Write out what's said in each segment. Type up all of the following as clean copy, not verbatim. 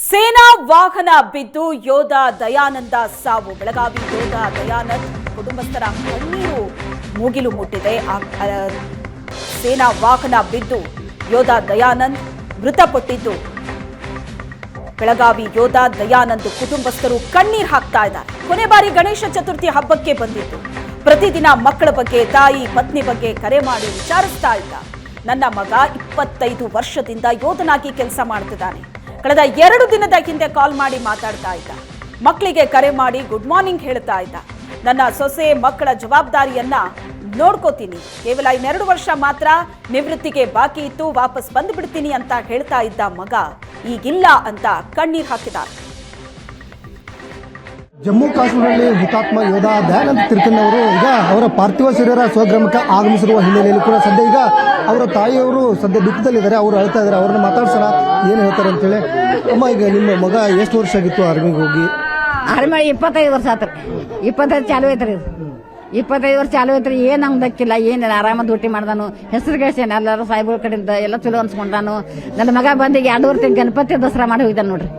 ಸೇನಾ ವಾಹನ ಬಿದ್ದು ಯೋಧ ದಯಾನಂದ ಸಾವು. ಬೆಳಗಾವಿ ಯೋಧ ದಯಾನಂದ್ ಕುಟುಂಬಸ್ಥರ ಕಣ್ಣೀರು ಮೂಗಿಲು ಮುಟ್ಟಿದೆ. ಸೇನಾ ವಾಹನ ಬಿದ್ದು ಯೋಧ ದಯಾನಂದ್ ಮೃತಪಟ್ಟಿದ್ದು ಬೆಳಗಾವಿ ಯೋಧ ದಯಾನಂದ್ ಕುಟುಂಬಸ್ಥರು ಕಣ್ಣೀರು ಹಾಕ್ತಾ ಇದ್ದಾರೆ. ಕೊನೆ ಬಾರಿ ಗಣೇಶ ಚತುರ್ಥಿ ಹಬ್ಬಕ್ಕೆ ಬಂದಿತ್ತು. ಪ್ರತಿದಿನ ಮಕ್ಕಳ ಬಗ್ಗೆ, ತಾಯಿ ಪತ್ನಿ ಬಗ್ಗೆ ಕರೆ ಮಾಡಿ ವಿಚಾರಿಸ್ತಾ ಇದ್ದ. ನನ್ನ ಮಗ 25 ವರ್ಷದಿಂದ ಯೋಧನಾಗಿ ಕೆಲಸ ಮಾಡ್ತಿದ್ದಾನೆ. ಕಳೆದ 2 ದಿನದ ಹಿಂದೆ ಕಾಲ್ ಮಾಡಿ ಮಾತಾಡ್ತಾ ಇದ್ದ. ಮಕ್ಕಳಿಗೆ ಕರೆ ಮಾಡಿ ಗುಡ್ ಮಾರ್ನಿಂಗ್ ಹೇಳ್ತಾ ಇದ್ದ. ನನ್ನ ಸೊಸೆ ಮಕ್ಕಳ ಜವಾಬ್ದಾರಿಯನ್ನ ನೋಡ್ಕೋತೀನಿ, ಕೇವಲ 2 ವರ್ಷ ಮಾತ್ರ ನಿವೃತ್ತಿಗೆ ಬಾಕಿ ಇತ್ತು, ವಾಪಸ್ ಬಂದು ಬಿಡ್ತೀನಿ ಅಂತ ಹೇಳ್ತಾ ಇದ್ದ ಮಗ ಈಗಿಲ್ಲ ಅಂತ ಕಣ್ಣೀರು ಹಾಕಿದ್ದಾರೆ. ಜಮ್ಮು ಕಾಶ್ಮೀರದಲ್ಲಿ ಹುತಾತ್ಮ ಯೋಧ ದಯಾನಂದ್ ತಿರ್ಕನ್ ಅವರು ಈಗ ಅವರ ಪಾರ್ಥಿವ ಶರೀರ ಸ್ವಗ್ರಾಮಕ್ಕೆ ಆಗಮಿಸಿರುವ ಹಿನ್ನೆಲೆಯಲ್ಲಿ ಕೂಡ ಸದ್ಯ ಈಗ ಅವರ ತಾಯಿಯವರು ಸದ್ಯ ದುಃಖದಲ್ಲಿದ್ದಾರೆ. ಅವರು ಅಳ್ತಾ ಇದ್ದಾರೆ. ಅವ್ರನ್ನ ಮಾತಾಡ್ಸೋಣ, ಏನು ಹೇಳ್ತಾರೆ ಅಂತೇಳಿ. ಅಮ್ಮ, ಈಗ ನಿಮ್ಮ ಮಗ ಎಷ್ಟು ವರ್ಷ ಆಗಿತ್ತು ಆರ್ಮಿಗೆ ಹೋಗಿ? ಆರ್ಮಿ 25 ವರ್ಷ ಆತ್ರಿ. 25 ಚಾಲು ಐತ್ರಿ. 25 ವರ್ಷ ಚಾಲು ಐತ್ರಿ. ಏನ್ ನಮ್ಗೆ ದಕ್ಕಿಲ್ಲ, ಏನಿಲ್ಲ, ಆರಾಮ ಡ್ಯೂಟಿ ಮಾಡ್ದಾನು, ಹೆಸರು ಗಳಿಸ್ಯಾನ, ಎಲ್ಲರೂ ಸಾಹೇಬ್ರ ಕಡೆಯಿಂದ ಎಲ್ಲ ಚಲೋ ಅನ್ಸ್ಕೊಂಡಾನು. ನನ್ನ ಮಗ ಬಂದಿಗೆ 2 ವರ್ಷ ಗಣಪತಿ ದಸರಾ ಮಾಡಿ ಹೋಗಿದ್ದಾನೆ ನೋಡ್ರಿ.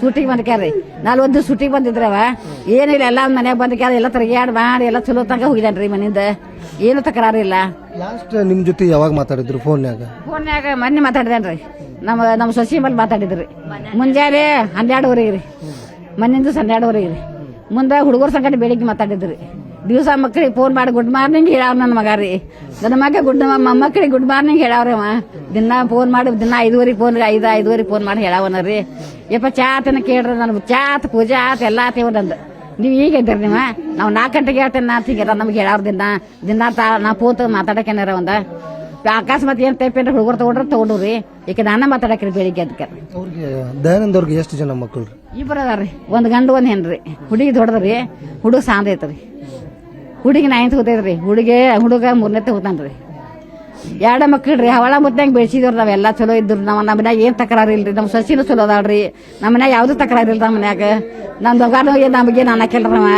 ಸೂಟಿಗೆ ಬಂದ್ಕ್ಯಾರ್ರಿ. 4 ದಿವಸ ಸೂಟಿಗೆ ಬಂದಿದ್ರವ, ಏನಿಲ್ಲ, ಎಲ್ಲ ಮನ್ಯಾಗ ಬಂದ್ಕ್ಯಾರ, ಎಲ್ಲ ತಿರುಗಾಡ್ ಮಾಡಿ ಎಲ್ಲ ಚಲೋ ತನಕ ಹೋಗಿದ್ದಾನ್ರಿ. ಮನಿಂದ ಏನು ತಕರಾರಿಲ್ಲ. ಲಾಸ್ಟ್ ನಿಮ್ ಜೊತೆ ಯಾವಾಗ ಮಾತಾಡಿದ್ರು? ಫೋನ್ಯಾಗ ಮೊನ್ನೆ ಮಾತಾಡಿದೇನ್ರಿ. ನಮ್ಮ ಸೊಸಿ ಮೇಲೆ ಮಾತಾಡಿದ್ರಿ. ಮುಂಜಾನೆ 12:30 ರೀ, ಮಣ್ಣಿನ ದಿವಸ 12:30 ರೀ. ಮುಂದೆ ಹುಡುಗರ ಸಂಗಡ ಬೆಳಿಗ್ಗೆ ಮಾತಾಡಿದ್ರಿ. ದಿವಸ ಮಕ್ಕಳಿಗೆ ಫೋನ್ ಮಾಡಿ ಗುಡ್ ಮಾರ್ನಿಂಗ್ ಹೇಳಾವ. ನನ್ನ ಮಗ ರೀ, ನನ್ನ ಮಗ ಮಕ್ಕಳಿಗೆ ಗುಡ್ ಮಾರ್ನಿಂಗ್ ಹೇಳಾವ್ರಿ. ಅವ ದಿನ ಫೋನ್ ಮಾಡಿ, ದಿನ 5:30 ಫೋನ್, 5:30 ಫೋನ್ ಮಾಡಿ ಹೇಳಾವನರಿ. ಯಪ್ಪ ಚಾ ಆತನ ಕೇಳ್ರಿ, ನನ್ಗೆ ಚಾ ಆತ, ಪೂಜೆ ಆತ, ಎಲ್ಲ ಆತೇವ ನಂದು. ನೀವು ಈಗ ಇದ್ದೀರಿ ನೀವು, ನಾವು 4 ಗಂಟೆಗೆ ಹೇಳ್ತೇನೆ ಅಂತ ಹಿಂಗಾರ ನಮ್ಗೆ ಹೇಳಾವ್ರ. ದಿನ ನಾ ಫೋನ್ ತಗೊಂಡು ಮಾತಾಡಕೇನಾರ ಒಂದ ಅಕಸ್ಮಾತ್ ಏನ್ ಟೈಪೇನ್ರಿ ಹುಡುಗರು ತಗೊಂಡ್ರಿ. ಈಗ ನಾನ ಮಾತಾಡಕ್ರಿ ಬೆಳಿಗ್ಗೆ. ಅದಕ್ಕೆ ಅವ್ರಿಗೆ ದಯಾನಂದ್ ಅವ್ರಿಗೆ ಎಷ್ಟು ಜನ ಮಕ್ಕಳು? 2 ಅದಾರ್ರಿ, 1 ಗಂಡು 1 ಹೆಣ್ರಿ. ಹುಡುಗಿ ದೊಡ್ಡದ್ರಿ, ಹುಡುಗ ಸಾಂದ್ ಐತ್ರಿ. ಹುಡುಗಿ 9th ಓದೈತ್ರಿ, ಹುಡುಗ 3ನೇ ಓದ್ತಾನ್ರಿ. 2 ಮಕ್ಕಳ್ರಿ. ಹವಳ ಮುದ್ದಂಗೆ ಬೆಳೆಸಿದವ್ರಿ. ನಾವೆಲ್ಲ ಚಲೋ ಇದ್ರು. ನಮ್ಮ ಮನ್ಯಾಗ ಏನ್ ತಕರಾರು ಇಲ್ರಿ. ನಮ್ಮ ಸಸಿನೂ ಚಲೋ ಅದಾಳ್ರಿ. ನಮ್ಮ ಮನ್ಯಾಗ ಯಾವ್ದು ತಕರಾರು ಇಲ್ರಿ. ನಮ್ಮ ಮನ್ಯಾಗ ನಮ್ಮ ದೊಡ್ಡ ನಮಗೇನು ಅನ್ನಕ್ಕಿಲ್ರಿ. ನಾವ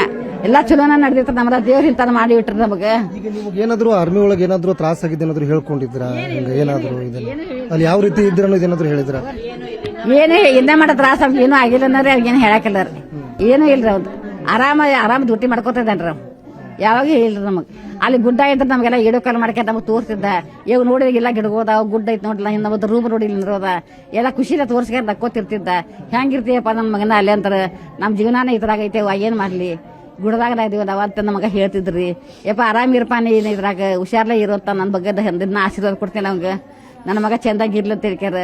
ಎಲ್ಲ ಚಲೋನ ನಡೆದಿತ್ತು. ನಮ್ಮದ ದೇವ್ರ ಇಂತಾನ ಮಾಡಿ ಬಿಟ್ರಿ ನಮಗೆ. ಈಗ ನಿಮ್ಗೆ ಏನಾದ್ರು ಆರ್ಮಿ ಒಳಗೆ ಏನಾದ್ರು ತ್ರಾಸ ಆಗಿದೆ ಏನಾದ್ರು ಹೇಳ್ಕೊಂಡಿದ್ರ? ಏನಾದ್ರು ಅಲ್ಲಿ ಯಾವ ರೀತಿ ಇದ್ರ ಅನ್ನೋದು ಏನಾದ್ರು ಹೇಳಿದ್ರ? ಏನೇ ಇನ್ನೇ ಮಾಡೋ ತ್ರಾಸ ಏನೂ ಆಗಿಲ್ಲ ಅನ್ನೋರಿ. ಅವ್ರಿಗೇನು ಹೇಳಕ್ಕಿಲ್ಲ ರೀ. ಏನೂ ಇಲ್ರಿ. ಅವ್ದು ಆರಾಮ ಡ್ಯೂಟಿ ಮಾಡ್ಕೋತಿದ್ದಾನ್ರಿ. ಯಾವಾಗ ಹೇಳಿಲ್ರಿ ನಮಗ್. ಅಲ್ಲಿ ಗುಡ್ಡ ಇದ್ರೆ ನಮಗೆಲ್ಲ ಇಡೋ ಕಾಲ ಮಾಡ್ಕೊಂಡ್ ನಮಗ್ ತೋರ್ಸಿದ್ದ. ಇವಾಗ ನೋಡಿದಾಗೆಲ್ಲ ಗಿಡಗೋದ, ಗುಡ್ಡ ಐತ್ ನೋಡಿಲ್ಲ, ನಮ್ಮದು ರೂಮ್ ನೋಡಿಲ್ಲ, ಎಲ್ಲ ಖುಷಿನ ತೋರ್ಸ್ಕೊಂಡ್ ನಕ್ಕೋತಿರ್ತಿದ್ದ. ಹೆಂಗಿರ್ತೀಯಪ್ಪ ನನ್ನ ಮಗನ ಅಲ್ಲಿ ಅಂತಾರ. ನಮ್ ಜೀವನಾನ ಇದ್ರಾಗ ಐತೆ, ಏನ್ ಮಾಡ್ಲಿ, ಗುಡದಾಗ ಇದೀವ ನಾವ್ ಅಂತ ನಮಗ ಹೇಳ್ತಿದ್ರಿ. ಯಪ್ಪ ಆರಾಮಿರಪ್ಪ, ನೀನ್ ಇದ್ರಾಗ ಹುಷಾರ್ಲೇ ಇರುವಂತ ನನ್ನ ಬಗ್ಗೆ ದಿನ ಆಶೀರ್ವಾದ ಕೊಡ್ತೀನಿ ಅವಂಗ. ನನ್ನ ಮಗ ಚಂದಾಗಿ ಇರ್ಲಿ ಅಂತ ಹೇಳ್ಕ್ಯಾರ.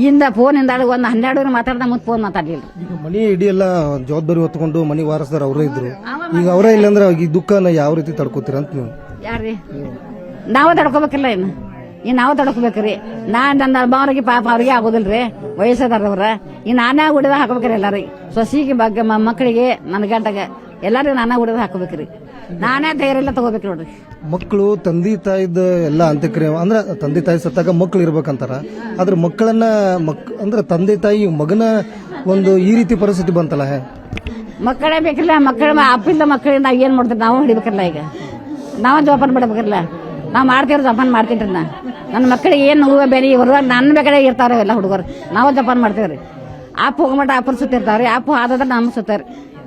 ಇಂದ ಫೋನಿಂದ 12 ಮಾತಾಡ್ದ ಮುಂದೆ ಫೋನ್ ಮಾತಾಡ್ಲಿಲ್ಲ. ಈಗ ಮನಿ ಇಡೀ ಎಲ್ಲ ಜವಾಬ್ದಾರಿ ಹೊತ್ಕೊಂಡು ಮನಿ ವಾರಸ್ದಾರ ಅವರೇ ಇದ್ರು. ಈಗ ಅವರೇ ಇಲ್ಲಂದ್ರೆ ಈ ದುಃಖನ ಯಾವ ರೀತಿ ತಡ್ಕೋತೀರ ಅಂತ ನೀವು? ಯಾರ್ರಿ ನಾವು ತಡ್ಕೋಬೇಕಿಲ್ಲ. ನಾವು ತಡ್ಕೋಬೇಕ್ರಿ. ನನ್ನ ಅಮ್ಮವ್ರಿಗೆ ಪಾಪ ಅವ್ರಿಗೆ ಆಗೋದಿಲ್ರಿ, ವಯಸ್ಸದಾರವ್ರ. ನಾನೇ ಉಡಿದ ಹಾಕೋಬೇಕ್ರಿ ಎಲ್ಲಾರಿ. ಸೊಸಿಗೆ ಬಗ್ಗೆ, ಮಕ್ಕಳಿಗೆ, ನನ್ನ ಗಂಟಗ ಎಲ್ಲಾರಿಗೂ ನಾನಾ ಉಡಿದ ಹಾಕೋಬೇಕ್ರಿ. ನಾನೇ ಧೈರ್ಯ ಎಲ್ಲ ತಗೋಬೇಕ್ರಿ ನೋಡ್ರಿ. ಮಕ್ಕಳು ತಂದೆ ತಾಯಿದ ಎಲ್ಲ ಅಂತ್ಯಕ್ರಿಯೆ ಅಂದ್ರೆ ತಂದೆ ತಾಯಿ ಸತ್ತಾಗ ಮಕ್ಕಳು ಇರ್ಬೇಕಂತಾರ. ಆದ್ರೆ ಮಕ್ಕಳನ್ನ ಅಂದ್ರೆ ತಂದೆ ತಾಯಿ ಮಗನ ಒಂದು ಈ ರೀತಿ ಪರಿಸ್ಥಿತಿ ಬಂತಲ್ಲ, ಮಕ್ಕಳೇ ಬೇಕಿಲ್ಲ. ಅಪ್ಪಿಲ್ಲ ಮಕ್ಕಳಿಂದ ನಾವ್ ಏನ್ ಮಾಡ್ತೀವಿ? ನಾವು ಹಿಡಿಬೇಕಲ್ಲ. ಈಗ ನಾವ ಜೋಪಾನ ಬಿಡಬೇಕಲ್ಲ. ನಾವ್ ಮಾಡ್ತೀವ್ರಿ, ಜೋಪಾನ ಮಾಡ್ತೀನ್ರಿ. ನನ್ನ ಮಕ್ಕಳಿಗೆ ಏನ್ ಹೂವ ಬೇರೆ ಹೊರದಾಗ ನನ್ನ ಬೇಕಾದ್ರೆ ಇರ್ತಾರ ಎಲ್ಲ ಹುಡುಗರು. ನಾವು ಜೋಪಾನ ಮಾಡ್ತೇವ್ರಿ. ಅಪ್ಪ ಹೋಗಮಟ ಅಪ್ಪನ ಸುತ್ತಿರ್ತಾವ್ರಿ. ಅಪ್ಪ ಆದದ ನಮ್ಮ ಸುತ್ತಾರ.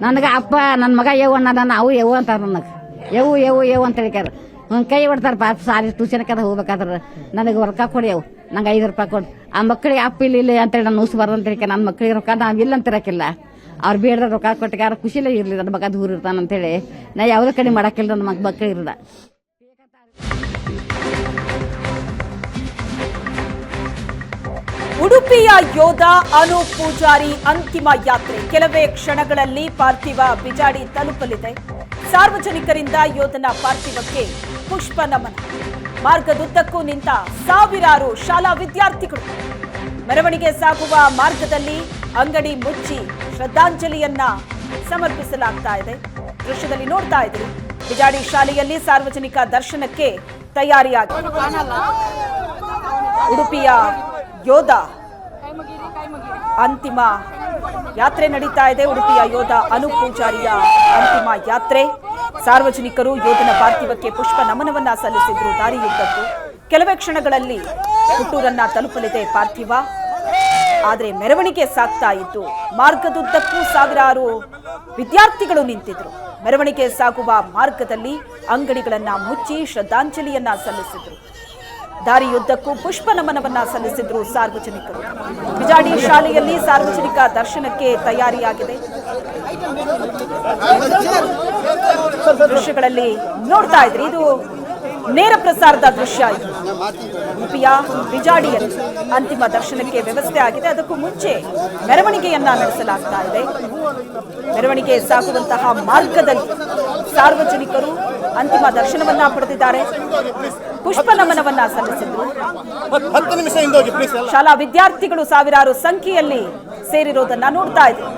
ನನಗ ಅಪ್ಪ ನನ್ನ ಮಗ ಯವ್ ಅನ್ನ ಅವು ಯವ್ ಅಂತಾರ. ನನಗ ಯವ್ ಅಂತ ಹೇಳ್ಕ್ಯಾರ. ಕೈ ಹೊಡ್ತಾರ ಪಾಪ. ಸಾರಿ ಟ್ಯೂಷನ್ಕದ ಹೋಗ್ಬೇಕಾದ್ರ ನನಗೆ ರೊಕ್ಕ ಕೊಡಿ, ಅವು ನಂಗೆ 5 ರೂಪಾಯಿ ಕೊಡಿ. ಆ ಮಕ್ಕಳಿಗೆ ಅಪ್ಪ ಇಲ್ಲ ಅಂತೇಳಿ ನಾನು ಉಸ್ಬಾರ್ದು ಅಂತ ಹೇಳ್ಕ. ನನ್ನ ಮಕ್ಕಳಿಗೆ ರೊಕ್ಕ ನಾವ್ ಇಲ್ಲ ಅಂತ ಇರಕಿಲ್ಲ. ಅವ್ರು ಬೇಡ ರೊಕ್ಕ ಕೊಟ್ಟಿಗಾರ ಖುಷಿಲೇ ಇರ್ಲಿ. ನನ್ನ ಮಗ ದೂರ ಇರ್ತಾನ ಅಂತೇಳಿ ನಾ ಯಾವ್ದೇ ಕಡೆ ಮಾಡಕ್ಕಿಲ್ಲ. ನನ್ನ ಮಕ್ಕಳು ಇರದ. ಉಡುಪಿಯ ಯೋಧ ಅನೂಪ್ ಪೂಜಾರಿ ಅಂತಿಮ ಯಾತ್ರೆ ಕೆಲವೇ ಕ್ಷಣಗಳಲ್ಲಿ ಪಾರ್ಥಿವ ಬಿಜಾಡಿ ತಲುಪಲಿದೆ. ಸಾರ್ವಜನಿಕರಿಂದ ಯೋಧನ ಪಾರ್ಥಿವಕ್ಕೆ ಪುಷ್ಪ ನಮನ. ಮಾರ್ಗದುದ್ದಕ್ಕೂ ನಿಂತ ಸಾವಿರಾರು ಶಾಲಾ ವಿದ್ಯಾರ್ಥಿಗಳು. ಮೆರವಣಿಗೆ ಸಾಗುವ ಮಾರ್ಗದಲ್ಲಿ ಅಂಗಡಿ ಮುಚ್ಚಿ ಶ್ರದ್ಧಾಂಜಲಿಯನ್ನ ಸಮರ್ಪಿಸಲಾಗ್ತಾ ಇದೆ. ದೃಶ್ಯದಲ್ಲಿ ನೋಡ್ತಾ ಇದ್ರಿ, ಬಿಜಾಡಿ ಶಾಲೆಯಲ್ಲಿ ಸಾರ್ವಜನಿಕ ದರ್ಶನಕ್ಕೆ ತಯಾರಿಯಾಗಿದೆ. ಉಡುಪಿಯ ಯೋಧ ಅಂತಿಮ ಯಾತ್ರೆ ನಡೀತಾ ಇದೆ. ಉಡುಪಿಯ ಯೋಧ ಅನೂಪ್ ಪೂಜಾರಿಯ ಅಂತಿಮ ಯಾತ್ರೆ. ಸಾರ್ವಜನಿಕರು ಯೋಧನ ಪಾರ್ಥಿವಕ್ಕೆ ಪುಷ್ಪ ನಮನವನ್ನ ಸಲ್ಲಿಸಿದ್ರು. ದಾರಿಯುದ್ದಕ್ಕೂ ಕೆಲವೇ ಕ್ಷಣಗಳಲ್ಲಿ ಹುಟ್ಟೂರನ್ನ ತಲುಪಲಿದೆ ಪಾರ್ಥಿವ. ಆದರೆ ಮೆರವಣಿಗೆ ಸಾಗ್ತಾ ಇತ್ತು. ಮಾರ್ಗದುದ್ದಕ್ಕೂ ಸಾವಿರಾರು ವಿದ್ಯಾರ್ಥಿಗಳು ನಿಂತಿದ್ರು. ಮೆರವಣಿಗೆ ಸಾಗುವ ಮಾರ್ಗದಲ್ಲಿ ಅಂಗಡಿಗಳನ್ನ ಮುಚ್ಚಿ ಶ್ರದ್ಧಾಂಜಲಿಯನ್ನ ಸಲ್ಲಿಸಿದ್ರು. ದಾರಿಯುದ್ದಕ್ಕೂ ಪುಷ್ಪ ನಮನವನ್ನ ಸಲ್ಲಿಸಿದ್ರು ಸಾರ್ವಜನಿಕರು. ಬಿಜಾಡಿ ಶಾಲೆಯಲ್ಲಿ ಸಾರ್ವಜನಿಕ ದರ್ಶನಕ್ಕೆ ತಯಾರಿಯಾಗಿದೆ. ದೃಶ್ಯಗಳಲ್ಲಿ ನೋಡ್ತಾ ಇದ್ರಿ, ಇದು ನೇರ ಪ್ರಸಾರದ ದೃಶ್ಯ. ಇದು ಉಡುಪಿಯ ಬಿಜಾಡಿಯಲ್ಲಿ ಅಂತಿಮ ದರ್ಶನಕ್ಕೆ ವ್ಯವಸ್ಥೆ ಆಗಿದೆ. ಅದಕ್ಕೂ ಮುಂಚೆ ಮೆರವಣಿಗೆಯನ್ನ ನಡೆಸಲಾಗ್ತಾ ಇದೆ. ಮೆರವಣಿಗೆ ಸಾಗುವಂತಹ ಮಾರ್ಗದಲ್ಲಿ ಸಾರ್ವಜನಿಕರು ಅಂತಿಮ ದರ್ಶನವನ್ನ ಪಡೆದಿದ್ದಾರೆ, ಪುಷ್ಪ ನಮನವನ್ನ ಸಲ್ಲಿಸಿದ್ರು. ಶಾಲಾ ವಿದ್ಯಾರ್ಥಿಗಳು ಸಾವಿರಾರು ಸಂಖ್ಯೆಯಲ್ಲಿ ಸೇರಿರೋದನ್ನ ನೋಡ್ತಾ ಇದ್ದೀವಿ.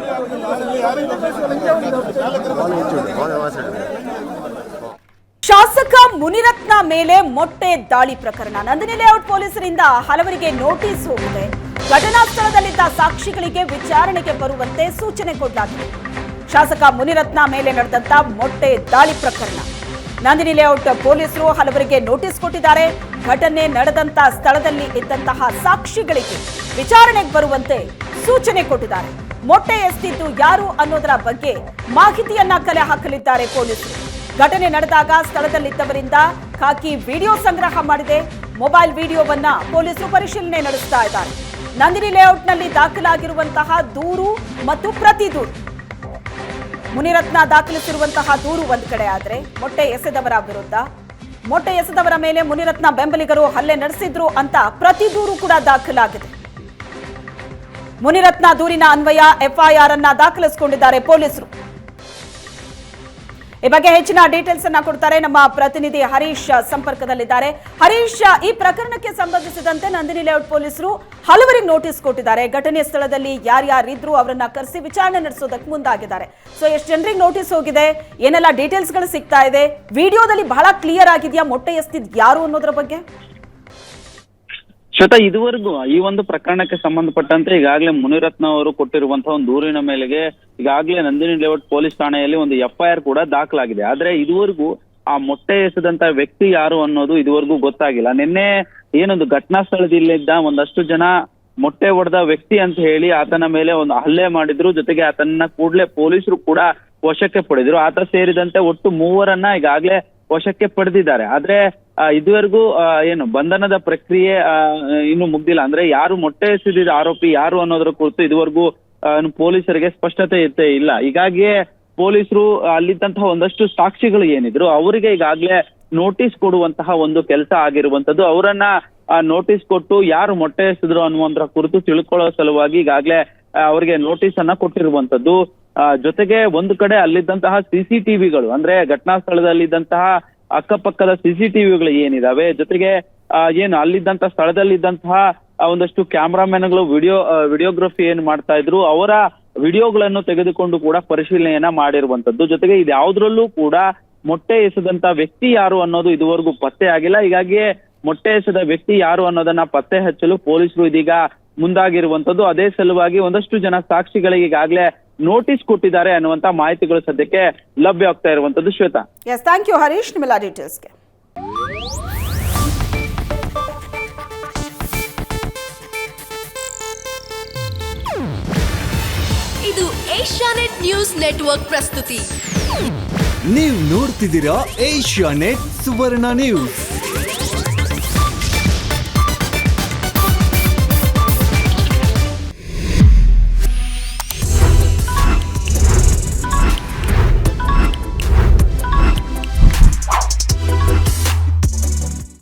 ಶಾಸಕ ಮುನಿರತ್ನ ಮೇಲೆ ಮೊಟ್ಟೆ ದಾಳಿ ಪ್ರಕರಣ. ನಂದಿನಿ ಲೇಔಟ್ ಪೊಲೀಸರಿಂದ ಹಲವರಿಗೆ ನೋಟಿಸ್ ಹೋಗಿದೆ. ಘಟನಾ ಸ್ಥಳದಲ್ಲಿದ್ದ ಸಾಕ್ಷಿಗಳಿಗೆ ವಿಚಾರಣೆಗೆ ಬರುವಂತೆ ಸೂಚನೆ ಕೊಡಲಾಗಿದೆ. ಶಾಸಕ ಮುನಿರತ್ನ ಮೇಲೆ ನಡೆದಂತ ಮೊಟ್ಟೆ ದಾಳಿ ಪ್ರಕರಣ. ನಂದಿನಿ ಲೇಔಟ್ ಪೊಲೀಸರು ಹಲವರಿಗೆ ನೋಟಿಸ್ ಕೊಟ್ಟಿದ್ದಾರೆ. ಘಟನೆ ನಡೆದಂತ ಸ್ಥಳದಲ್ಲಿ ಇದ್ದಂತಹ ಸಾಕ್ಷಿಗಳಿಗೆ ವಿಚಾರಣೆಗೆ ಬರುವಂತೆ ಸೂಚನೆ ಕೊಟ್ಟಿದ್ದಾರೆ. ಮೊಟ್ಟೆ ಎಸೆದಿದ್ದು ಯಾರು ಅನ್ನೋದರ ಬಗ್ಗೆ ಮಾಹಿತಿಯನ್ನ ಕಲೆ ಹಾಕಲಿದ್ದಾರೆ ಪೊಲೀಸರು. ಘಟನೆ ನಡೆದಾಗ ಸ್ಥಳದಲ್ಲಿದ್ದವರಿಂದ ಖಾಕಿ ವಿಡಿಯೋ ಸಂಗ್ರಹ ಮಾಡಿದೆ. ಮೊಬೈಲ್ ವಿಡಿಯೋವನ್ನ ಪೊಲೀಸರು ಪರಿಶೀಲನೆ ನಡೆಸ್ತಾ ಇದ್ದಾರೆ. ನಂದಿನಿ ಲೇಔಟ್ನಲ್ಲಿ ದಾಖಲಾಗಿರುವಂತಹ ದೂರು ಮತ್ತು ಪ್ರತಿ ದೂರು, ಮುನಿರತ್ನ ದಾಖಲಿಸಿರುವಂತಹ ದೂರು ಒಂದು ಕಡೆ ಆದರೆ, ಮೊಟ್ಟೆ ಎಸೆದವರ ವಿರುದ್ಧ, ಮೊಟ್ಟೆ ಎಸೆದವರ ಮೇಲೆ ಮುನಿರತ್ನ ಬೆಂಬಲಿಗರು ಹಲ್ಲೆ ನಡೆಸಿದ್ರು ಅಂತ ಪ್ರತಿ ದೂರು ಕೂಡ ದಾಖಲಾಗಿದೆ. ಮುನಿರತ್ನ ದೂರಿನ ಅನ್ವಯ ಎಫ್ಐಆರ್ ಅನ್ನ ದಾಖಲಿಸಿಕೊಂಡಿದ್ದಾರೆ ಪೊಲೀಸರು. ಈ ಬಗ್ಗೆ ಹೆಚ್ಚಿನ ಡೀಟೇಲ್ಸ್ ಅನ್ನ ಕೊಡ್ತಾರೆ ನಮ್ಮ ಪ್ರತಿನಿಧಿ ಹರೀಶ್ ಸಂಪರ್ಕದಲ್ಲಿದ್ದಾರೆ. ಹರೀಶ್, ಈ ಪ್ರಕರಣಕ್ಕೆ ಸಂಬಂಧಿಸಿದಂತೆ ನಂದಿನಿ ಲೇಔಟ್ ಪೊಲೀಸರು ಹಲವರಿಗೆ ನೋಟಿಸ್ ಕೊಟ್ಟಿದ್ದಾರೆ. ಘಟನೆ ಸ್ಥಳದಲ್ಲಿ ಯಾರ್ಯಾರಿದ್ರು ಅವರನ್ನ ಕರೆಸಿ ವಿಚಾರಣೆ ನಡೆಸೋದಕ್ಕೆ ಮುಂದಾಗಿದ್ದಾರೆ. ಸೊ ಎಷ್ಟು ಜನರಿಗೆ ನೋಟಿಸ್ ಹೋಗಿದೆ, ಏನೆಲ್ಲ ಡೀಟೇಲ್ಸ್ ಗಳು ಸಿಗ್ತಾ ಇದೆ? ವಿಡಿಯೋದಲ್ಲಿ ಬಹಳ ಕ್ಲಿಯರ್ ಆಗಿದೆಯಾ ಮೊಟ್ಟೆ ಎಸೆದಿದ್ದು ಯಾರು ಅನ್ನೋದ್ರ ಬಗ್ಗೆ? ಶ್ವೇತಾ, ಇದುವರೆಗೂ ಈ ಒಂದು ಪ್ರಕರಣಕ್ಕೆ ಸಂಬಂಧಪಟ್ಟಂತೆ ಈಗಾಗಲೇ ಮುನಿರತ್ನ ಅವರು ಕೊಟ್ಟಿರುವಂತಹ ಒಂದು ದೂರಿನ ಮೇಲೆಗೆ ಈಗಾಗಲೇ ನಂದಿನಿ ಲೇಔಟ್ ಪೊಲೀಸ್ ಠಾಣೆಯಲ್ಲಿ ಒಂದು ಎಫ್ಐಆರ್ ಕೂಡ ದಾಖಲಾಗಿದೆ. ಆದ್ರೆ ಇದುವರೆಗೂ ಆ ಮೊಟ್ಟೆ ಎಸೆದಂತ ವ್ಯಕ್ತಿ ಯಾರು ಅನ್ನೋದು ಇದುವರೆಗೂ ಗೊತ್ತಾಗಿಲ್ಲ. ನಿನ್ನೆ ಏನೊಂದು ಘಟನಾ ಸ್ಥಳದಲ್ಲಿದ್ದ ಒಂದಷ್ಟು ಜನ ಮೊಟ್ಟೆ ಹೊಡೆದ ವ್ಯಕ್ತಿ ಅಂತ ಹೇಳಿ ಆತನ ಮೇಲೆ ಒಂದು ಹಲ್ಲೆ ಮಾಡಿದ್ರು. ಜೊತೆಗೆ ಆತನ ಕೂಡಲೇ ಪೊಲೀಸರು ಕೂಡ ವಶಕ್ಕೆ ಪಡೆದ್ರು. ಆತ ಸೇರಿದಂತೆ ಒಟ್ಟು 3 ಈಗಾಗಲೇ ವಶಕ್ಕೆ ಪಡೆದಿದ್ದಾರೆ. ಆದ್ರೆ ಇದುವರೆಗೂ ಏನು ಬಂಧನದ ಪ್ರಕ್ರಿಯೆ ಇನ್ನು ಮುಗ್ದಿಲ್ಲ. ಅಂದ್ರೆ ಯಾರು ಮೊಟ್ಟೆ ಎಸೆದಿದ್ದ ಆರೋಪಿ ಯಾರು ಅನ್ನೋದ್ರ ಕುರಿತು ಇದುವರೆಗೂ ಪೊಲೀಸರಿಗೆ ಸ್ಪಷ್ಟತೆ ಇಲ್ಲ. ಹೀಗಾಗಿಯೇ ಪೊಲೀಸರು ಅಲ್ಲಿದ್ದಂತಹ ಒಂದಷ್ಟು ಸಾಕ್ಷಿಗಳು ಏನಿದ್ರು ಅವರಿಗೆ ಈಗಾಗಲೇ ನೋಟಿಸ್ ಕೊಡುವಂತಹ ಒಂದು ಕೆಲಸ ಆಗಿರುವಂತದ್ದು. ಅವರನ್ನ ನೋಟಿಸ್ ಕೊಟ್ಟು ಯಾರು ಮೊಟ್ಟೆ ಎಸೆದ್ರು ಅನ್ನುವಂತರ ಕುರಿತು ತಿಳ್ಕೊಳ್ಳೋ ಸಲುವಾಗಿ ಈಗಾಗಲೇ ಅವರಿಗೆ ನೋಟಿಸ್ ಅನ್ನ ಕೊಟ್ಟಿರುವಂತದ್ದು. ಜೊತೆಗೆ ಒಂದು ಕಡೆ ಅಲ್ಲಿದ್ದಂತಹ ಸಿಸಿಟಿವಿಗಳು, ಅಂದ್ರೆ ಘಟನಾ ಸ್ಥಳದಲ್ಲಿದ್ದಂತಹ ಅಕ್ಕಪಕ್ಕದ ಸಿಸಿಟಿವಿಗಳು ಏನಿದಾವೆ, ಜೊತೆಗೆ ಏನು ಅಲ್ಲಿದ್ದಂತಹ ಸ್ಥಳದಲ್ಲಿದ್ದಂತಹ ಒಂದಷ್ಟು ಕ್ಯಾಮ್ರಾಮನ್ಗಳು ವಿಡಿಯೋಗ್ರಫಿ ಏನ್ ಮಾಡ್ತಾ ಇದ್ರು ಅವರ ವಿಡಿಯೋಗಳನ್ನು ತೆಗೆದುಕೊಂಡು ಕೂಡ ಪರಿಶೀಲನೆಯನ್ನ ಮಾಡಿರುವಂತದ್ದು. ಜೊತೆಗೆ ಇದ್ಯಾವುದ್ರಲ್ಲೂ ಕೂಡ ಮೊಟ್ಟೆ ಎಸೆದಂತ ವ್ಯಕ್ತಿ ಯಾರು ಅನ್ನೋದು ಇದುವರೆಗೂ ಪತ್ತೆ ಆಗಿಲ್ಲ. ಹೀಗಾಗಿ ಮೊಟ್ಟೆ ಎಸೆದ ವ್ಯಕ್ತಿ ಯಾರು ಅನ್ನೋದನ್ನ ಪತ್ತೆ ಹಚ್ಚಲು ಪೊಲೀಸರು ಇದೀಗ ಮುಂದಾಗಿರುವಂತದ್ದು. ಅದೇ ಸಲುವಾಗಿ ಒಂದಷ್ಟು ಜನ ಸಾಕ್ಷಿಗಳಿಗೆ ಈಗಾಗಲೇ ನೋಟಿಸ್ ಕೊಟ್ಟಿದ್ದಾರೆ ಅನ್ನುವಂತ ಮಾಹಿತಿಗಳು ಸದ್ಯಕ್ಕೆ ಲಭ್ಯ ಆಗ್ತಾ ಇರುವಂತದ್ದು. Shweta, yes, thank you Harish ನಿಮ್ಮೆಲ್ಲ ಡೀಟೇಲ್ಸ್ಗೆ. ಇದು ಏಷ್ಯಾನೆಟ್ ನ್ಯೂಸ್ ನೆಟ್ವರ್ಕ್ ಪ್ರಸ್ತುತಿ. ನೀವು ನೋಡ್ತಿದ್ದೀರಾ ಏಷ್ಯಾನೆಟ್ ಸುವರ್ಣ ನ್ಯೂಸ್.